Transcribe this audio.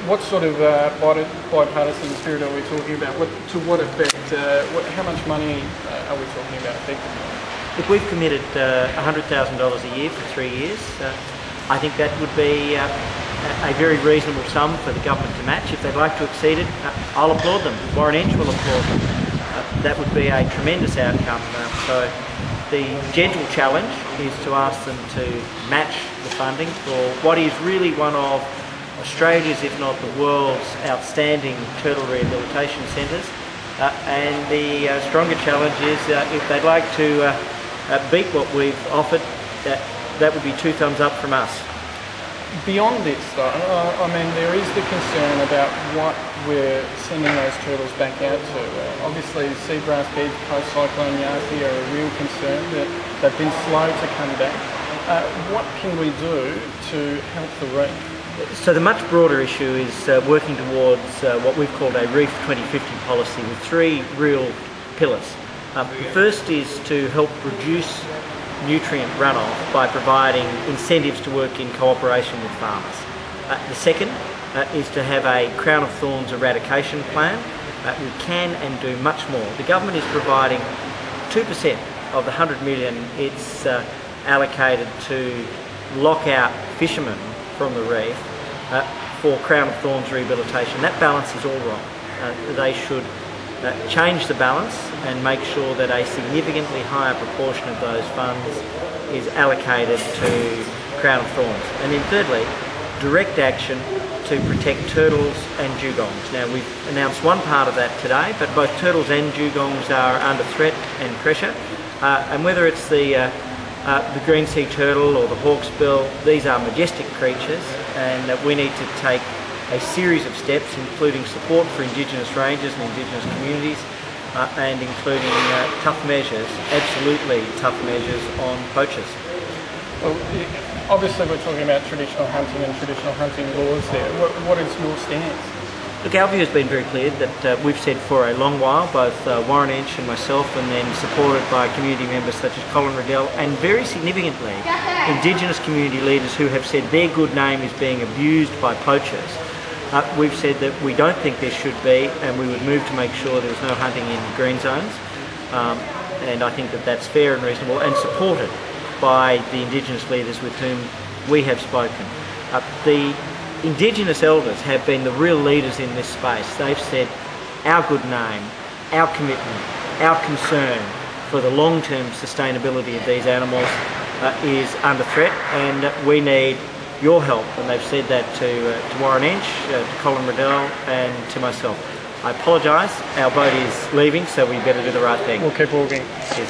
What sort of bipartisan spirit are we talking about? To what effect? How much money are we talking about effectively? If we've committed $100,000 a year for 3 years, I think that would be a very reasonable sum for the government to match. If they'd like to exceed it, I'll applaud them. Warren Inch will applaud them. That would be a tremendous outcome. So the gentle challenge is to ask them to match the funding for what is really one of Australia's, if not the world's, outstanding turtle rehabilitation centres. And the stronger challenge is if they'd like to beat what we've offered, that would be 2 thumbs up from us. Beyond this though, I mean, there is the concern about what we're sending those turtles back out to. Obviously seagrass beds post-cyclone Yaki are a real concern, that they've been slow to come back. What can we do to help the reef? So the much broader issue is working towards what we've called a Reef 2050 policy with 3 real pillars. The first is to help reduce nutrient runoff by providing incentives to work in cooperation with farmers. The second is to have a crown of thorns eradication plan. We can and do much more. The government is providing 2% of the 100 million it's allocated to lock out fishermen from the reef for crown of thorns rehabilitation. That balance is all wrong. They should change the balance and make sure that a significantly higher proportion of those funds is allocated to crown of thorns. And then thirdly, direct action to protect turtles and dugongs. Now we've announced one part of that today, but both turtles and dugongs are under threat and pressure. And whether it's the green sea turtle or the hawksbill, these are majestic creatures, and we need to take a series of steps, including support for Indigenous rangers and Indigenous communities, and including tough measures, absolutely tough measures on poachers. Well, obviously we're talking about traditional hunting and traditional hunting laws there. What is your stance? Look, our view has been very clear that we've said for a long while, both Warren Inch and myself, and then supported by community members such as Colin Riddell, and very significantly Indigenous community leaders who have said their good name is being abused by poachers. We've said that we don't think there should be, and we would move to make sure there was no hunting in green zones. And I think that that's fair and reasonable, and supported by the Indigenous leaders with whom we have spoken. The Indigenous elders have been the real leaders in this space. They've said our good name, our commitment, our concern for the long-term sustainability of these animals is under threat, and we need your help. And they've said that to Warren Inch, to Colin Riddell and to myself. I apologise, our boat is leaving, so we better do the right thing. We'll keep walking. Cheers.